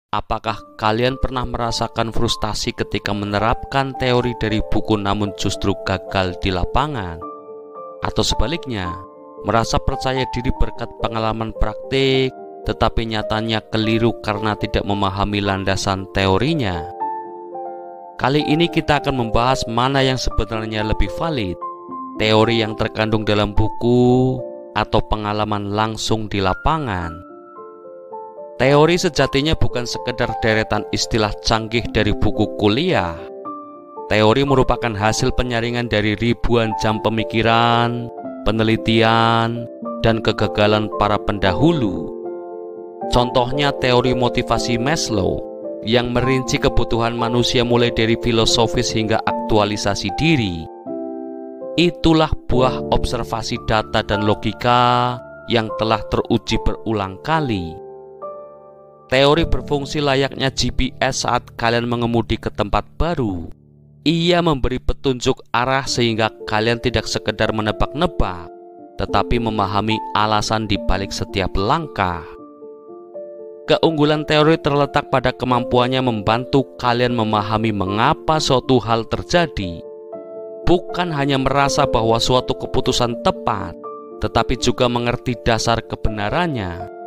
Apakah kalian pernah merasakan frustasi ketika menerapkan teori dari buku namun justru gagal di lapangan? Atau sebaliknya, merasa percaya diri berkat pengalaman praktik, tetapi nyatanya keliru karena tidak memahami landasan teorinya? Kali ini kita akan membahas mana yang sebenarnya lebih valid, teori yang terkandung dalam buku atau pengalaman langsung di lapangan. Teori sejatinya bukan sekedar deretan istilah canggih dari buku kuliah. Teori merupakan hasil penyaringan dari ribuan jam pemikiran, penelitian, dan kegagalan para pendahulu. Contohnya teori motivasi Maslow yang merinci kebutuhan manusia mulai dari filosofis hingga aktualisasi diri. Itulah buah observasi data dan logika yang telah teruji berulang kali. Teori berfungsi layaknya GPS saat kalian mengemudi ke tempat baru. Ia memberi petunjuk arah sehingga kalian tidak sekedar menebak-nebak, tetapi memahami alasan di balik setiap langkah. Keunggulan teori terletak pada kemampuannya membantu kalian memahami mengapa suatu hal terjadi. Bukan hanya merasa bahwa suatu keputusan tepat, tetapi juga mengerti dasar kebenarannya.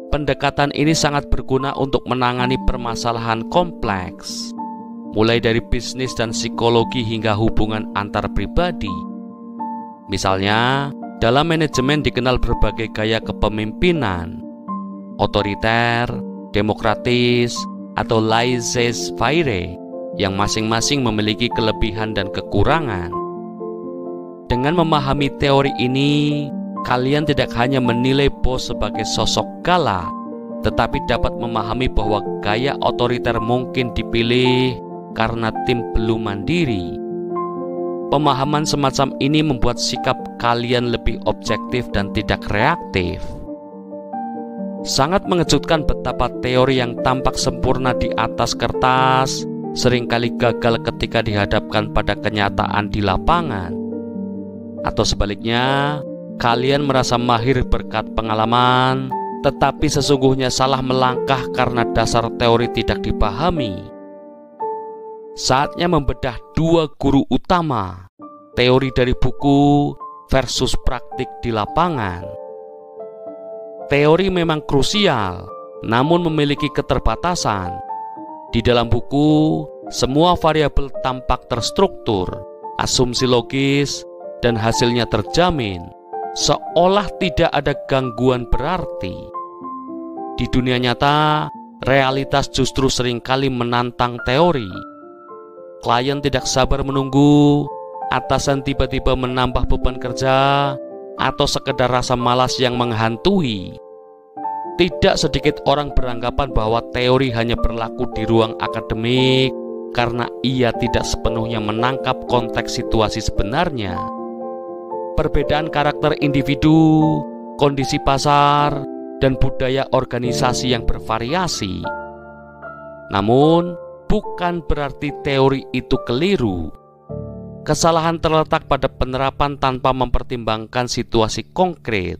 Pendekatan ini sangat berguna untuk menangani permasalahan kompleks, mulai dari bisnis dan psikologi hingga hubungan antar pribadi. Misalnya, dalam manajemen dikenal berbagai gaya kepemimpinan, otoriter, demokratis, atau laissez-faire, yang masing-masing memiliki kelebihan dan kekurangan. Dengan memahami teori ini, kalian tidak hanya menilai bos sebagai sosok galak, tetapi dapat memahami bahwa gaya otoriter mungkin dipilih karena tim belum mandiri. Pemahaman semacam ini membuat sikap kalian lebih objektif dan tidak reaktif. Sangat mengejutkan betapa teori yang tampak sempurna di atas kertas seringkali gagal ketika dihadapkan pada kenyataan di lapangan. Atau sebaliknya, kalian merasa mahir berkat pengalaman, tetapi sesungguhnya salah melangkah karena dasar teori tidak dipahami. Saatnya membedah dua guru utama, teori dari buku versus praktik di lapangan. Teori memang krusial, namun memiliki keterbatasan. Di dalam buku, semua variabel tampak terstruktur, asumsi logis, dan hasilnya terjamin, seolah tidak ada gangguan berarti. Di dunia nyata, realitas justru seringkali menantang teori. Klien tidak sabar menunggu, atasan tiba-tiba menambah beban kerja, atau sekedar rasa malas yang menghantui. Tidak sedikit orang beranggapan bahwa teori hanya berlaku di ruang akademik karena ia tidak sepenuhnya menangkap konteks situasi sebenarnya. Perbedaan karakter individu, kondisi pasar, dan budaya organisasi yang bervariasi. Namun, bukan berarti teori itu keliru. Kesalahan terletak pada penerapan tanpa mempertimbangkan situasi konkret.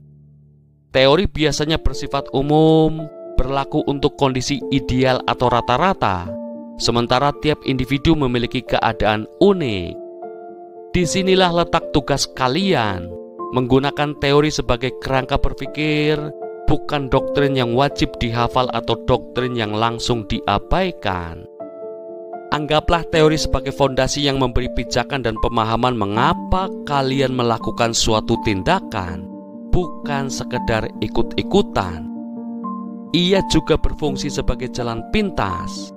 Teori biasanya bersifat umum, berlaku untuk kondisi ideal atau rata-rata, sementara tiap individu memiliki keadaan unik. Disinilah letak tugas kalian, menggunakan teori sebagai kerangka berpikir, bukan doktrin yang wajib dihafal atau doktrin yang langsung diabaikan. Anggaplah teori sebagai fondasi yang memberi pijakan dan pemahaman mengapa kalian melakukan suatu tindakan, bukan sekedar ikut-ikutan. Ia juga berfungsi sebagai jalan pintas.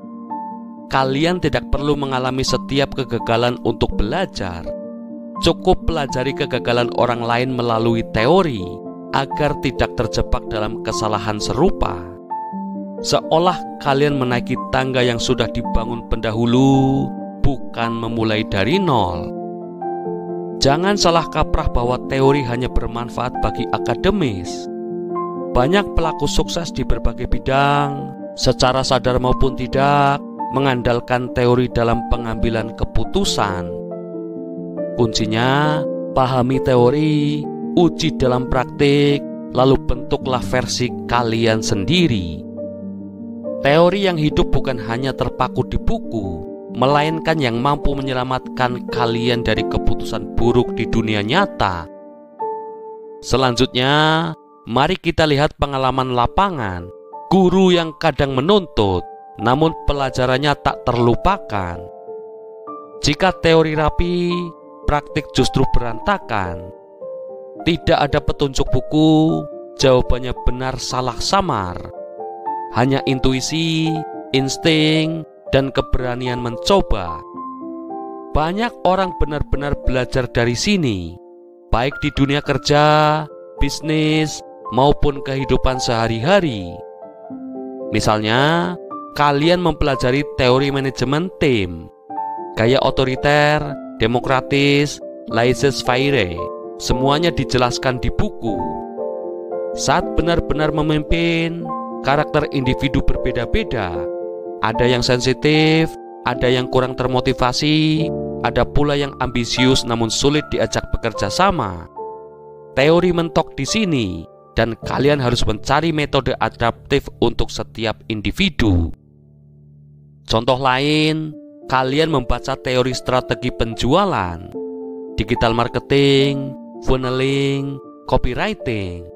Kalian tidak perlu mengalami setiap kegagalan untuk belajar. Cukup pelajari kegagalan orang lain melalui teori agar tidak terjebak dalam kesalahan serupa. Seolah kalian menaiki tangga yang sudah dibangun pendahulu, bukan memulai dari nol. Jangan salah kaprah bahwa teori hanya bermanfaat bagi akademis. Banyak pelaku sukses di berbagai bidang, secara sadar maupun tidak, mengandalkan teori dalam pengambilan keputusan. Kuncinya, pahami teori, uji dalam praktik, lalu bentuklah versi kalian sendiri. Teori yang hidup bukan hanya terpaku di buku, melainkan yang mampu menyelamatkan kalian dari keputusan buruk di dunia nyata. Selanjutnya, mari kita lihat pengalaman lapangan, guru yang kadang menuntut, namun pelajarannya tak terlupakan. Jika teori rapi, praktik justru berantakan. Tidak ada petunjuk buku, jawabannya benar salah samar. Hanya intuisi, insting, dan keberanian mencoba. Banyak orang benar-benar belajar dari sini, baik di dunia kerja, bisnis, maupun kehidupan sehari-hari. Misalnya, kalian mempelajari teori manajemen tim, gaya otoriter, demokratis, laissez-faire, semuanya dijelaskan di buku. Saat benar-benar memimpin, karakter individu berbeda-beda. Ada yang sensitif, ada yang kurang termotivasi, ada pula yang ambisius namun sulit diajak bekerja sama. Teori mentok di sini, dan kalian harus mencari metode adaptif untuk setiap individu. Contoh lain, kalian membaca teori strategi penjualan, digital marketing, funneling, copywriting.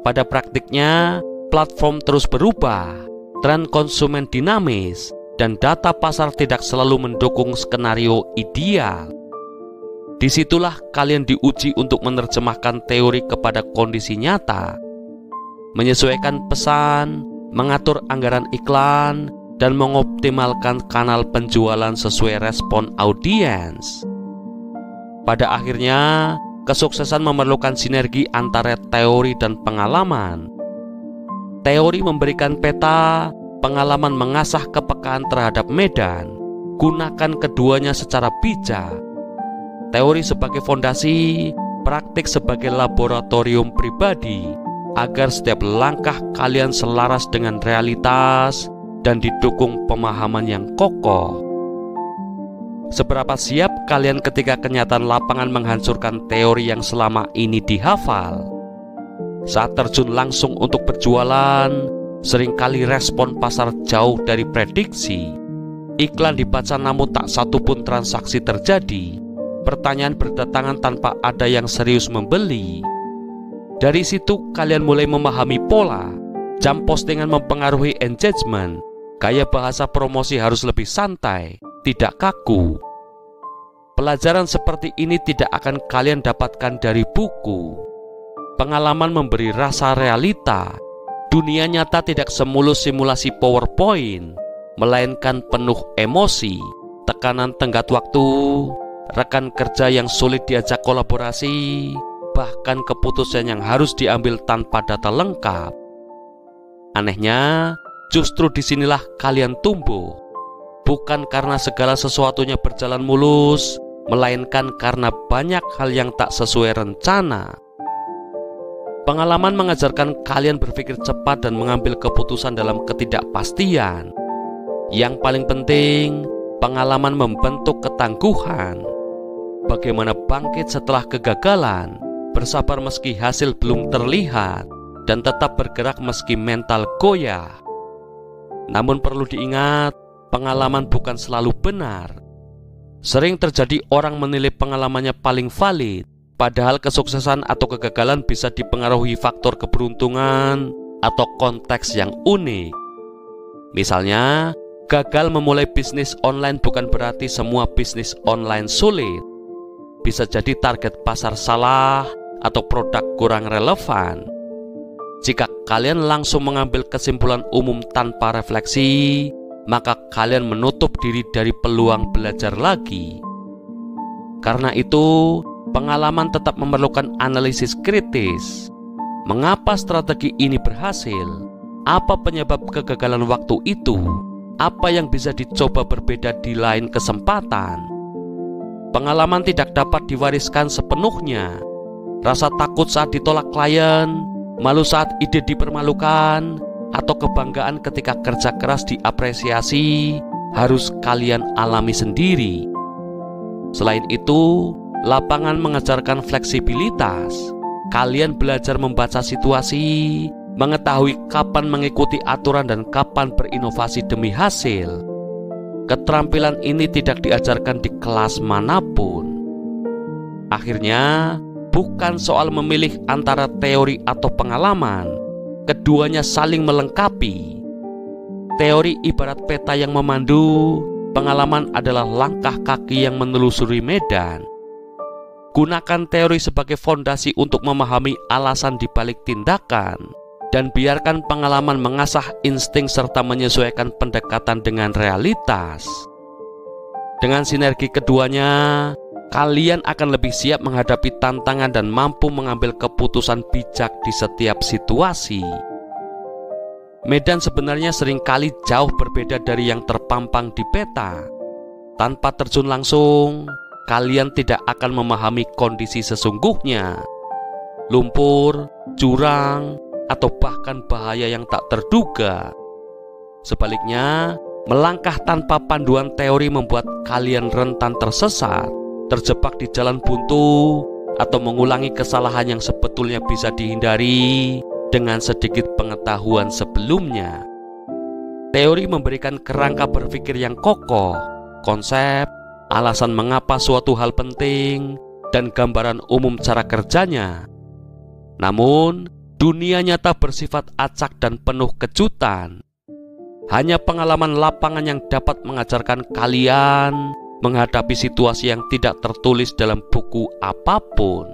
Pada praktiknya, platform terus berubah, tren konsumen dinamis, dan data pasar tidak selalu mendukung skenario ideal. Disitulah kalian diuji untuk menerjemahkan teori kepada kondisi nyata, menyesuaikan pesan, mengatur anggaran iklan, dan mengoptimalkan kanal penjualan sesuai respon audiens. Pada akhirnya, kesuksesan memerlukan sinergi antara teori dan pengalaman. Teori memberikan peta, pengalaman mengasah kepekaan terhadap medan. Gunakan keduanya secara bijak. Teori sebagai fondasi, praktik sebagai laboratorium pribadi, agar setiap langkah kalian selaras dengan realitas dan didukung pemahaman yang kokoh. Seberapa siap kalian ketika kenyataan lapangan menghancurkan teori yang selama ini dihafal? Saat terjun langsung untuk berjualan, seringkali respon pasar jauh dari prediksi. Iklan dibaca namun tak satu pun transaksi terjadi. Pertanyaan berdatangan tanpa ada yang serius membeli. Dari situ kalian mulai memahami pola. Jam postingan mempengaruhi engagement. Gaya bahasa promosi harus lebih santai, tidak kaku. Pelajaran seperti ini tidak akan kalian dapatkan dari buku. Pengalaman memberi rasa realita. Dunia nyata tidak semulus simulasi PowerPoint, melainkan penuh emosi, tekanan tenggat waktu, rekan kerja yang sulit diajak kolaborasi, bahkan keputusan yang harus diambil tanpa data lengkap. Anehnya, justru disinilah kalian tumbuh. Bukan karena segala sesuatunya berjalan mulus, melainkan karena banyak hal yang tak sesuai rencana. Pengalaman mengajarkan kalian berpikir cepat dan mengambil keputusan dalam ketidakpastian. Yang paling penting, pengalaman membentuk ketangguhan. Bagaimana bangkit setelah kegagalan, bersabar meski hasil belum terlihat, dan tetap bergerak meski mental goyah. Namun perlu diingat, pengalaman bukan selalu benar. Sering terjadi orang menilai pengalamannya paling valid, padahal kesuksesan atau kegagalan bisa dipengaruhi faktor keberuntungan atau konteks yang unik. Misalnya, gagal memulai bisnis online bukan berarti semua bisnis online sulit. Bisa jadi target pasar salah atau produk kurang relevan. Jika kalian langsung mengambil kesimpulan umum tanpa refleksi, maka kalian menutup diri dari peluang belajar lagi. Karena itu, pengalaman tetap memerlukan analisis kritis. Mengapa strategi ini berhasil? Apa penyebab kegagalan waktu itu? Apa yang bisa dicoba berbeda di lain kesempatan? Pengalaman tidak dapat diwariskan sepenuhnya. Rasa takut saat ditolak klien, malu saat ide dipermalukan, atau kebanggaan ketika kerja keras diapresiasi harus kalian alami sendiri. Selain itu, lapangan mengajarkan fleksibilitas. Kalian belajar membaca situasi, mengetahui kapan mengikuti aturan dan kapan berinovasi demi hasil. Keterampilan ini tidak diajarkan di kelas manapun. Akhirnya, bukan soal memilih antara teori atau pengalaman, keduanya saling melengkapi. Teori ibarat peta yang memandu, pengalaman adalah langkah kaki yang menelusuri medan. Gunakan teori sebagai fondasi untuk memahami alasan di balik tindakan, dan biarkan pengalaman mengasah insting serta menyesuaikan pendekatan dengan realitas. Dengan sinergi keduanya, kalian akan lebih siap menghadapi tantangan dan mampu mengambil keputusan bijak di setiap situasi. Medan sebenarnya seringkali jauh berbeda dari yang terpampang di peta. Tanpa terjun langsung, kalian tidak akan memahami kondisi sesungguhnya. Lumpur, jurang, atau bahkan bahaya yang tak terduga. Sebaliknya, melangkah tanpa panduan teori membuat kalian rentan tersesat, terjebak di jalan buntu, atau mengulangi kesalahan yang sebetulnya bisa dihindari dengan sedikit pengetahuan sebelumnya. Teori memberikan kerangka berpikir yang kokoh, konsep, alasan mengapa suatu hal penting, dan gambaran umum cara kerjanya. Namun, dunia nyata bersifat acak dan penuh kejutan. Hanya pengalaman lapangan yang dapat mengajarkan kalian menghadapi situasi yang tidak tertulis dalam buku apapun.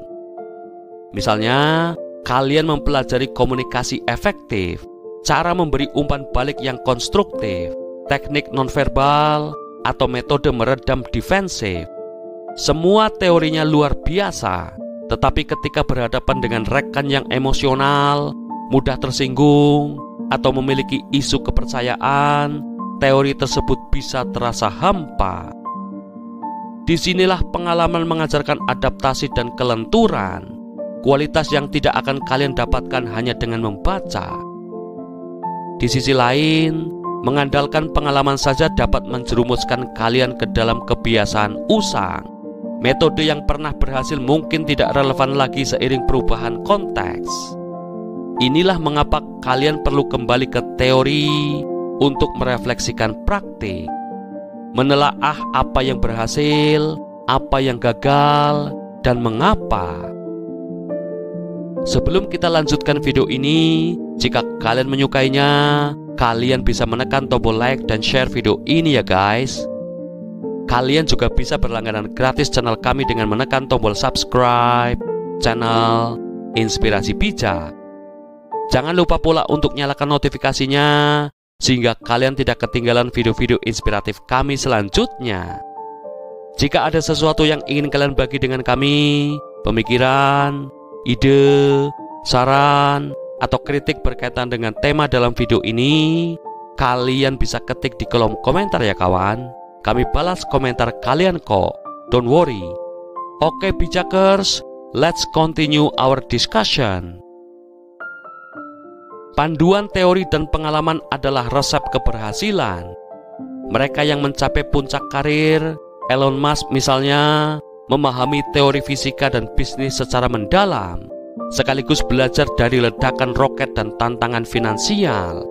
Misalnya, kalian mempelajari komunikasi efektif, cara memberi umpan balik yang konstruktif, teknik nonverbal, atau metode meredam defensif. Semua teorinya luar biasa, tetapi ketika berhadapan dengan rekan yang emosional, mudah tersinggung, atau memiliki isu kepercayaan, teori tersebut bisa terasa hampa. Disinilah pengalaman mengajarkan adaptasi dan kelenturan, kualitas yang tidak akan kalian dapatkan hanya dengan membaca. Di sisi lain, mengandalkan pengalaman saja dapat menjerumuskan kalian ke dalam kebiasaan usang. Metode yang pernah berhasil mungkin tidak relevan lagi seiring perubahan konteks. Inilah mengapa kalian perlu kembali ke teori untuk merefleksikan praktik, menelaah apa yang berhasil, apa yang gagal, dan mengapa. Sebelum kita lanjutkan video ini, jika kalian menyukainya, kalian bisa menekan tombol like dan share video ini ya guys. Kalian juga bisa berlangganan gratis channel kami dengan menekan tombol subscribe channel Inspirasi Bijak. Jangan lupa pula untuk nyalakan notifikasinya sehingga kalian tidak ketinggalan video-video inspiratif kami selanjutnya. Jika ada sesuatu yang ingin kalian bagi dengan kami, pemikiran, ide, saran, atau kritik berkaitan dengan tema dalam video ini, kalian bisa ketik di kolom komentar ya kawan. Kami balas komentar kalian kok, don't worry. Oke Bijakers, let's continue our discussion. Panduan teori dan pengalaman adalah resep keberhasilan. Mereka yang mencapai puncak karir, Elon Musk misalnya, memahami teori fisika dan bisnis secara mendalam, sekaligus belajar dari ledakan roket dan tantangan finansial.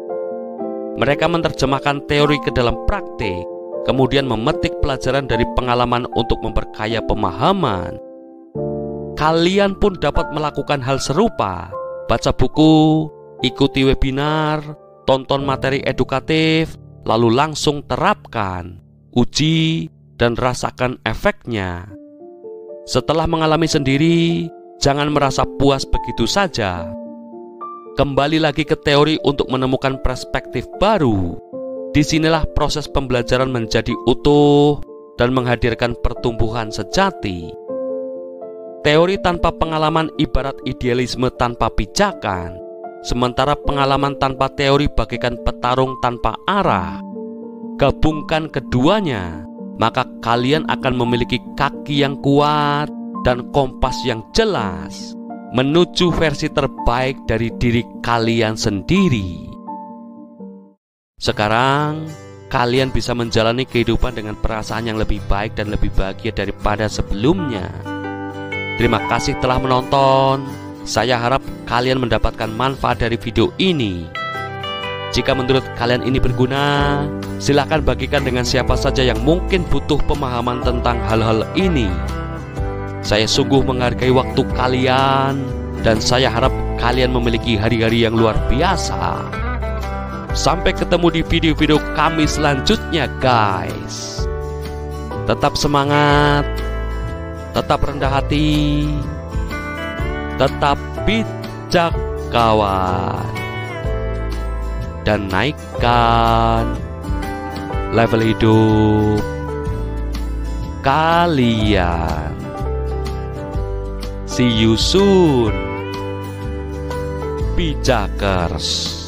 Mereka menerjemahkan teori ke dalam praktik, kemudian memetik pelajaran dari pengalaman untuk memperkaya pemahaman. Kalian pun dapat melakukan hal serupa, baca buku, ikuti webinar, tonton materi edukatif, lalu langsung terapkan, uji, dan rasakan efeknya. Setelah mengalami sendiri, jangan merasa puas begitu saja. Kembali lagi ke teori untuk menemukan perspektif baru. Disinilah proses pembelajaran menjadi utuh dan menghadirkan pertumbuhan sejati. Teori tanpa pengalaman ibarat idealisme tanpa pijakan, sementara pengalaman tanpa teori bagaikan petarung tanpa arah. Gabungkan keduanya, maka kalian akan memiliki kaki yang kuat dan kompas yang jelas menuju versi terbaik dari diri kalian sendiri. Sekarang, kalian bisa menjalani kehidupan dengan perasaan yang lebih baik dan lebih bahagia daripada sebelumnya. Terima kasih telah menonton. Saya harap kalian mendapatkan manfaat dari video ini. Jika menurut kalian ini berguna, silakan bagikan dengan siapa saja yang mungkin butuh pemahaman tentang hal-hal ini. Saya sungguh menghargai waktu kalian dan saya harap kalian memiliki hari-hari yang luar biasa. Sampai ketemu di video-video kami selanjutnya, guys. Tetap semangat, tetap rendah hati, tetap bijak, kawan, dan naikkan level hidup kalian. See you soon, Bijakers.